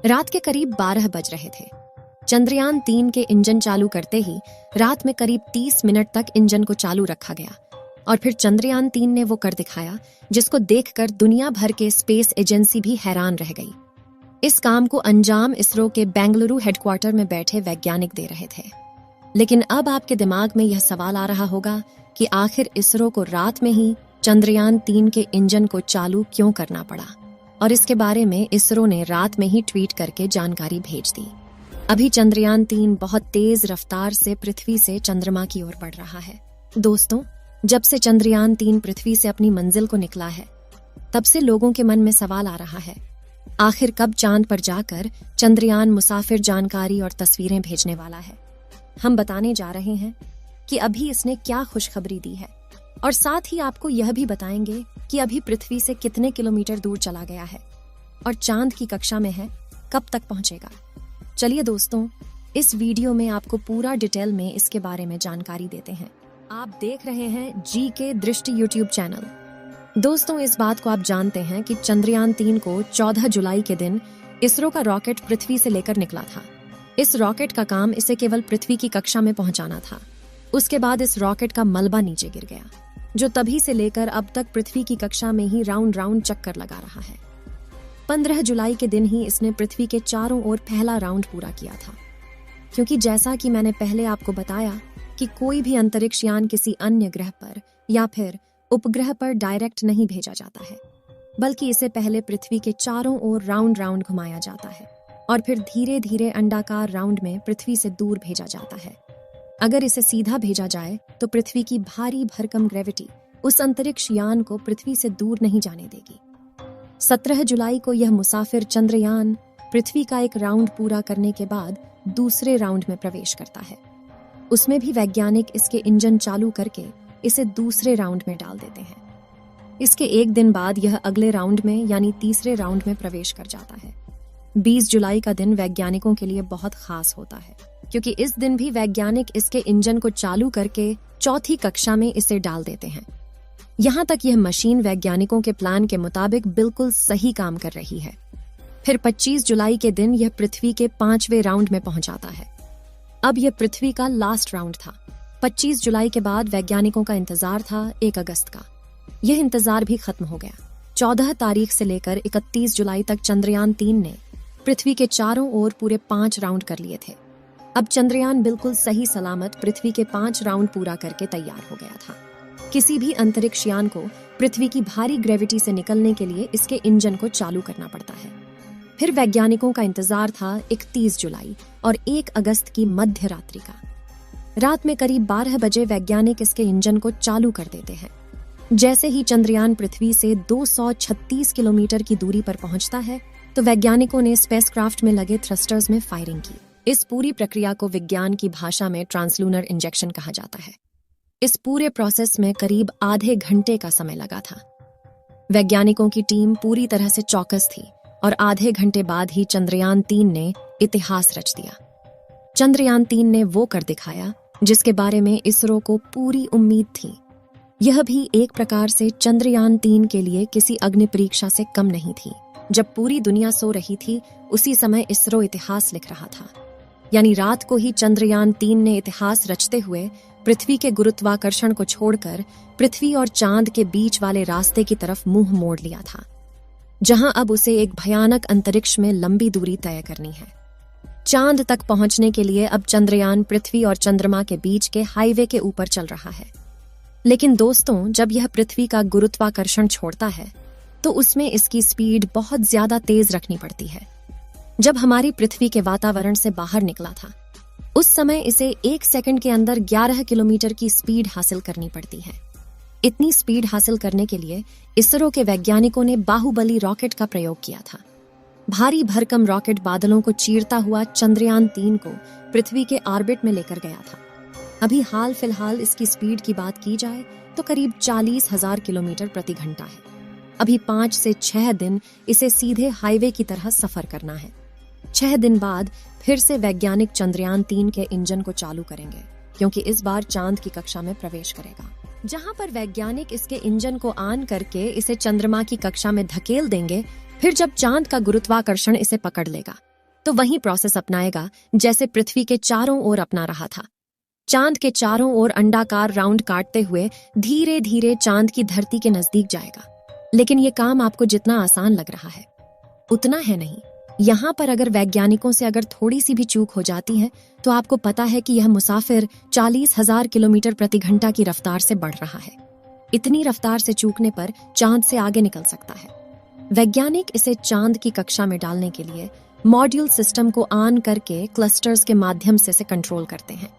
रात के करीब 12 बज रहे थे। चंद्रयान-3 के इंजन चालू करते ही रात में करीब 30 मिनट तक इंजन को चालू रखा गया और फिर चंद्रयान-3 ने वो कर दिखाया जिसको देखकर दुनिया भर के स्पेस एजेंसी भी हैरान रह गई। इस काम को अंजाम इसरो के बेंगलुरु हेडक्वार्टर में बैठे वैज्ञानिक दे रहे थे। लेकिन अब आपके दिमाग में यह सवाल आ रहा होगा कि आखिर इसरो को रात में ही चंद्रयान-3 के इंजन को चालू क्यों करना पड़ा, और इसके बारे में इसरो ने रात में ही ट्वीट करके जानकारी भेज दी। अभी चंद्रयान-3 बहुत तेज रफ्तार से पृथ्वी से चंद्रमा की ओर बढ़ रहा है। दोस्तों, जब से चंद्रयान-3 पृथ्वी से अपनी मंजिल को निकला है, तब से लोगों के मन में सवाल आ रहा है, आखिर कब चांद पर जाकर चंद्रयान मुसाफिर जानकारी और तस्वीरें भेजने वाला है। हम बताने जा रहे हैं कि अभी इसने क्या खुशखबरी दी है, और साथ ही आपको यह भी बताएंगे कि अभी पृथ्वी से कितने किलोमीटर दूर चला गया है और चांद की कक्षा में है, कब तक पहुंचेगा। चलिए दोस्तों, इस वीडियो में आपको पूरा डिटेल में इसके बारे में जानकारी देते हैं। आप देख रहे हैं जीके दृष्टि यूट्यूब चैनल। दोस्तों, इस बात को आप जानते हैं कि चंद्रयान-3 को 14 जुलाई के दिन इसरो का रॉकेट पृथ्वी से लेकर निकला था। इस रॉकेट का काम इसे केवल पृथ्वी की कक्षा में पहुंचाना था। उसके बाद इस रॉकेट का मलबा नीचे गिर गया, जो तभी से लेकर अब तक पृथ्वी की कक्षा में ही राउंड राउंड चक्कर लगा रहा है। 15 जुलाई के दिन ही इसने पृथ्वी के चारों ओर पहला राउंड पूरा किया था। क्योंकि जैसा कि मैंने पहले आपको बताया कि कोई भी अंतरिक्ष यान किसी अन्य ग्रह पर या फिर उपग्रह पर डायरेक्ट नहीं भेजा जाता है, बल्कि इसे पहले पृथ्वी के चारों ओर राउंड राउंड घुमाया जाता है और फिर धीरे धीरे अंडाकार राउंड में पृथ्वी से दूर भेजा जाता है। अगर इसे सीधा भेजा जाए तो पृथ्वी की भारी भरकम ग्रेविटी उस अंतरिक्ष यान को पृथ्वी से दूर नहीं जाने देगी। 17 जुलाई को यह मुसाफिर चंद्रयान पृथ्वी का एक राउंड पूरा करने के बाद दूसरे राउंड में प्रवेश करता है। उसमें भी वैज्ञानिक इसके इंजन चालू करके इसे दूसरे राउंड में डाल देते हैं। इसके एक दिन बाद यह अगले राउंड में यानी तीसरे राउंड में प्रवेश कर जाता है। 20 जुलाई का दिन वैज्ञानिकों के लिए बहुत खास होता है, क्योंकि इस दिन भी वैज्ञानिक इसके इंजन को चालू करके चौथी कक्षा में इसे डाल देते हैं। यहाँ तक यह मशीन वैज्ञानिकों के प्लान के मुताबिक बिल्कुल सही काम कर रही है। फिर 25 जुलाई के दिन यह पृथ्वी के 5वें राउंड में पहुंच जाता है। अब यह पृथ्वी का लास्ट राउंड था। 25 जुलाई के बाद वैज्ञानिकों का इंतजार था 1 अगस्त का। यह इंतजार भी खत्म हो गया। 14 तारीख से लेकर 31 जुलाई तक चंद्रयान-3 ने पृथ्वी के चारों ओर पूरे 5 राउंड कर लिए थे। अब चंद्रयान बिल्कुल सही सलामत पृथ्वी के 5 राउंड पूरा करके तैयार हो गया था। किसी भी अंतरिक्ष यान को पृथ्वी की भारी ग्रेविटी से निकलने के लिए इसके इंजन को चालू करना पड़ता है। फिर वैज्ञानिकों का इंतजार था 31 जुलाई और 1 अगस्त की मध्य रात्रि का। रात में करीब 12 बजे वैज्ञानिक इसके इंजन को चालू कर देते हैं। जैसे ही चंद्रयान पृथ्वी से 236 किलोमीटर की दूरी पर पहुंचता है, तो वैज्ञानिकों ने स्पेसक्राफ्ट में लगे थ्रस्टर्स में फायरिंग की। इस पूरी प्रक्रिया को विज्ञान की भाषा में ट्रांसलूनर इंजेक्शन कहा जाता है। इस पूरे प्रोसेस में करीब आधे घंटे का समय लगा था। वैज्ञानिकों की टीम पूरी तरह से चौकस थी और आधे घंटे बाद ही चंद्रयान-3 ने इतिहास रच दिया। चंद्रयान-3 ने वो कर दिखाया जिसके बारे में इसरो को पूरी उम्मीद थी। यह भी एक प्रकार से चंद्रयान-3 के लिए किसी अग्नि परीक्षा से कम नहीं थी। जब पूरी दुनिया सो रही थी, उसी समय इसरो इतिहास लिख रहा था। यानी रात को ही चंद्रयान-3 ने इतिहास रचते हुए पृथ्वी के गुरुत्वाकर्षण को छोड़कर पृथ्वी और चांद के बीच वाले रास्ते की तरफ मुंह मोड़ लिया था, जहां अब उसे एक भयानक अंतरिक्ष में लंबी दूरी तय करनी है। चांद तक पहुंचने के लिए अब चंद्रयान पृथ्वी और चंद्रमा के बीच के हाईवे के ऊपर चल रहा है। लेकिन दोस्तों, जब यह पृथ्वी का गुरुत्वाकर्षण छोड़ता है, तो उसमें इसकी स्पीड बहुत ज्यादा तेज रखनी पड़ती है। जब हमारी पृथ्वी के वातावरण से बाहर निकला था, उस समय इसे 1 सेकंड के अंदर 11 किलोमीटर की स्पीड हासिल करनी पड़ती है। इतनी स्पीड हासिल करने के लिए इसरो के वैज्ञानिकों ने बाहुबली रॉकेट का प्रयोग किया था। भारी भरकम रॉकेट बादलों को चीरता हुआ चंद्रयान-3 को पृथ्वी के ऑर्बिट में लेकर गया था। अभी हाल फिलहाल इसकी स्पीड की बात की जाए तो करीब 40,000 किलोमीटर प्रति घंटा है। अभी 5 से 6 दिन इसे सीधे हाईवे की तरह सफर करना है। 6 दिन बाद फिर से वैज्ञानिक चंद्रयान-3 के इंजन को चालू करेंगे, क्योंकि इस बार चांद की कक्षा में प्रवेश करेगा, जहां पर वैज्ञानिक इसके इंजन को ऑन करके इसे चंद्रमा की कक्षा में धकेल देंगे। फिर जब चांद का गुरुत्वाकर्षण इसे पकड़ लेगा, तो वही प्रोसेस अपनाएगा जैसे पृथ्वी के चारों ओर अपना रहा था। चांद के चारों ओर अंडाकार राउंड काटते हुए धीरे धीरे चांद की धरती के नजदीक जाएगा। लेकिन ये काम आपको जितना आसान लग रहा है उतना है नहीं। यहाँ पर अगर वैज्ञानिकों से अगर थोड़ी सी भी चूक हो जाती है तो आपको पता है कि यह मुसाफिर 40,000 किलोमीटर प्रति घंटा की रफ्तार से बढ़ रहा है। इतनी रफ्तार से चूकने पर चांद से आगे निकल सकता है। वैज्ञानिक इसे चांद की कक्षा में डालने के लिए मॉड्यूल सिस्टम को ऑन करके क्लस्टर्स के माध्यम से इसे कंट्रोल करते हैं।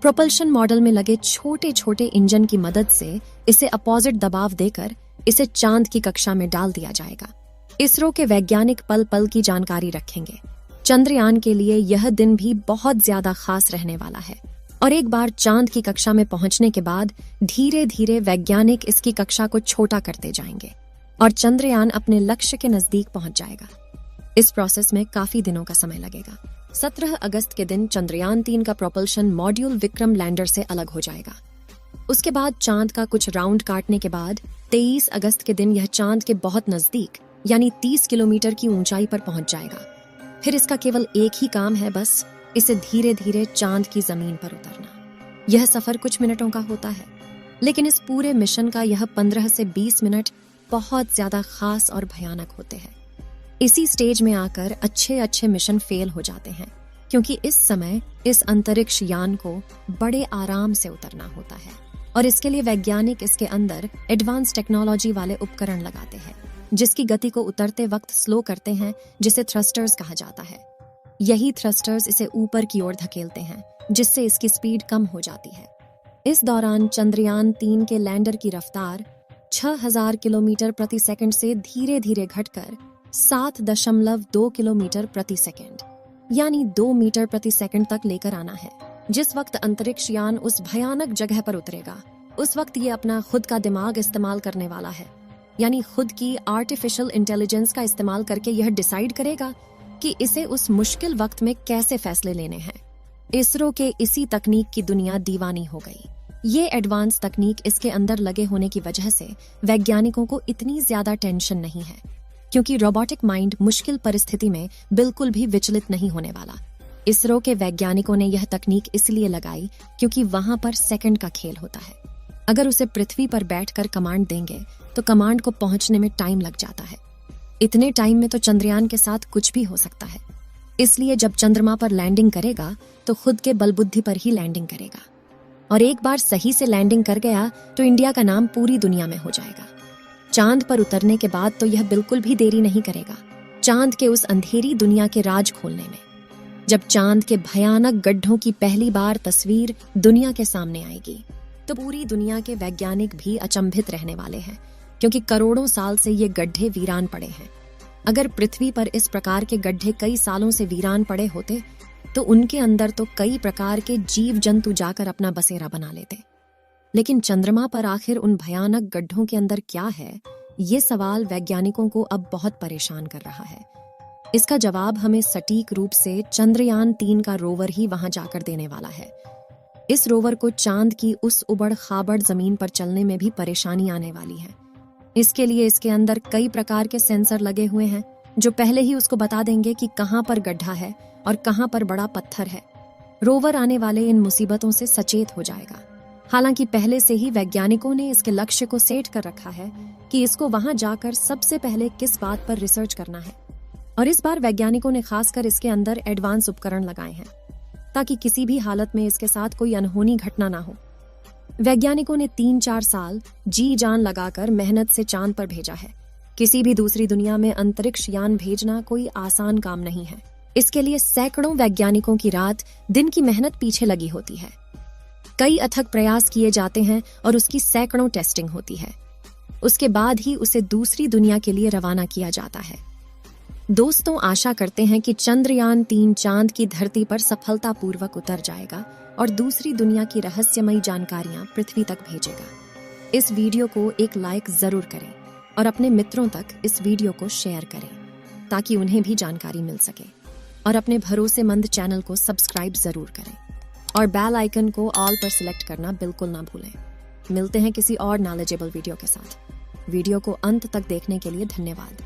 प्रोपल्शन मॉडल में लगे छोटे छोटे इंजन की मदद से इसे अपोजिट दबाव देकर इसे चांद की कक्षा में डाल दिया जाएगा। इसरो के वैज्ञानिक पल पल की जानकारी रखेंगे। चंद्रयान के लिए यह दिन भी बहुत ज्यादा खास रहने वाला है और एक बार चांद की कक्षा में पहुंचने के बाद धीरे धीरे वैज्ञानिक इसकी कक्षा को छोटा करते जाएंगे और चंद्रयान अपने लक्ष्य के नजदीक पहुंच जाएगा। इस प्रोसेस में काफी दिनों का समय लगेगा। 17 अगस्त के दिन चंद्रयान 3 का प्रोपल्शन मॉड्यूल विक्रम लैंडर से अलग हो जाएगा। उसके बाद चांद का कुछ राउंड काटने के बाद 23 अगस्त के दिन यह चांद के बहुत नजदीक यानी 30 किलोमीटर की ऊंचाई पर पहुंच जाएगा। फिर इसका केवल एक ही काम है, बस इसे धीरे धीरे चांद की जमीन पर उतरना। यह सफर कुछ मिनटों का होता है, लेकिन इस पूरे मिशन का यह 15 से 20 मिनट बहुत ज्यादा खास और भयानक होते हैं। इसी स्टेज में आकर अच्छे अच्छे मिशन फेल हो जाते हैं, क्योंकि इस समय इस अंतरिक्ष यान को बड़े आराम से उतरना होता है और इसके लिए वैज्ञानिक इसके अंदर एडवांस टेक्नोलॉजी वाले उपकरण लगाते हैं, जिसकी गति को उतरते वक्त स्लो करते हैं, जिसे थ्रस्टर्स कहा जाता है। यही थ्रस्टर्स इसे ऊपर की ओर धकेलते हैं, जिससे इसकी स्पीड कम हो जाती है। इस दौरान चंद्रयान 3 के लैंडर की रफ्तार 6,000 किलोमीटर प्रति सेकंड से धीरे धीरे घटकर 7.2 किलोमीटर प्रति सेकंड यानी 2 मीटर प्रति सेकंड तक लेकर आना है। जिस वक्त अंतरिक्ष यान उस भयानक जगह पर उतरेगा, उस वक्त ये अपना खुद का दिमाग इस्तेमाल करने वाला है, यानी खुद की आर्टिफिशियल इंटेलिजेंस का इस्तेमाल करके यह डिसाइड करेगा कि इसे उस मुश्किल वक्त में कैसे फैसले लेने हैं। इसरो के इसी तकनीक की दुनिया दीवानी हो गई। ये एडवांस तकनीक इसके अंदर लगे होने की वजह से वैज्ञानिकों को इतनी ज्यादा टेंशन नहीं है, क्योंकि रोबोटिक माइंड मुश्किल परिस्थिति में बिल्कुल भी विचलित नहीं होने वाला। इसरो के वैज्ञानिकों ने यह तकनीक इसलिए लगाई क्योंकि वहां पर सेकंड का खेल होता है। अगर उसे पृथ्वी पर बैठकर कमांड देंगे तो कमांड को पहुंचने में टाइम लग जाता है। इतने टाइम में तो चंद्रयान के साथ कुछ भी हो सकता है। इसलिए जब चंद्रमा पर लैंडिंग करेगा तो खुद के बलबुद्धि पर ही लैंडिंग करेगा, और एक बार सही से लैंडिंग कर गया तो इंडिया का नाम पूरी दुनिया में हो जाएगा। चांद पर उतरने के बाद तो यह बिल्कुल भी देरी नहीं करेगा चांद के उस अंधेरी दुनिया के राज खोलने में। जब चांद के भयानक गड्ढों की पहली बार तस्वीर दुनिया के सामने आएगी तो पूरी दुनिया के वैज्ञानिक भी अचंभित रहने वाले हैं, क्योंकि करोड़ों साल से ये गड्ढे वीरान पड़े हैं। अगर पृथ्वी पर इस प्रकार के गड्ढे कई सालों से वीरान पड़े होते तो उनके अंदर तो कई प्रकार के जीव जंतु जाकर अपना बसेरा बना लेते। लेकिन चंद्रमा पर आखिर उन भयानक गड्ढों के अंदर क्या है, ये सवाल वैज्ञानिकों को अब बहुत परेशान कर रहा है। इसका जवाब हमें सटीक रूप से चंद्रयान 3 का रोवर ही वहां जाकर देने वाला है। इस रोवर को चांद की उस उबड़ खाबड़ जमीन पर चलने में भी परेशानी आने वाली है। इसके लिए इसके अंदर कई प्रकार के सेंसर लगे हुए हैं जो पहले ही उसको बता देंगे कि कहां पर गड्ढा है और कहां पर बड़ा पत्थर है। रोवर आने वाले इन मुसीबतों से सचेत हो जाएगा। हालांकि पहले से ही वैज्ञानिकों ने इसके लक्ष्य को सेट कर रखा है कि इसको वहां जाकर सबसे पहले किस बात पर रिसर्च करना है, और इस बार वैज्ञानिकों ने खासकर इसके अंदर एडवांस उपकरण लगाए हैं ताकि किसी भी हालत में इसके साथ कोई अनहोनी घटना ना हो। वैज्ञानिकों ने 3-4 साल जी जान लगाकर मेहनत से चांद पर भेजा है। किसी भी दूसरी दुनिया में अंतरिक्ष यान भेजना कोई आसान काम नहीं है। इसके लिए सैकड़ों वैज्ञानिकों की रात दिन की मेहनत पीछे लगी होती है। कई अथक प्रयास किए जाते हैं और उसकी सैकड़ों टेस्टिंग होती है। उसके बाद ही उसे दूसरी दुनिया के लिए रवाना किया जाता है। दोस्तों, आशा करते हैं कि चंद्रयान 3 चांद की धरती पर सफलतापूर्वक उतर जाएगा और दूसरी दुनिया की रहस्यमयी जानकारियां पृथ्वी तक भेजेगा। इस वीडियो को एक लाइक जरूर करें और अपने मित्रों तक इस वीडियो को शेयर करें ताकि उन्हें भी जानकारी मिल सके, और अपने भरोसेमंद चैनल को सब्सक्राइब जरूर करें और बेल आइकन को ऑल पर सिलेक्ट करना बिल्कुल ना भूलें। मिलते हैं किसी और नॉलेजेबल वीडियो के साथ। वीडियो को अंत तक देखने के लिए धन्यवाद।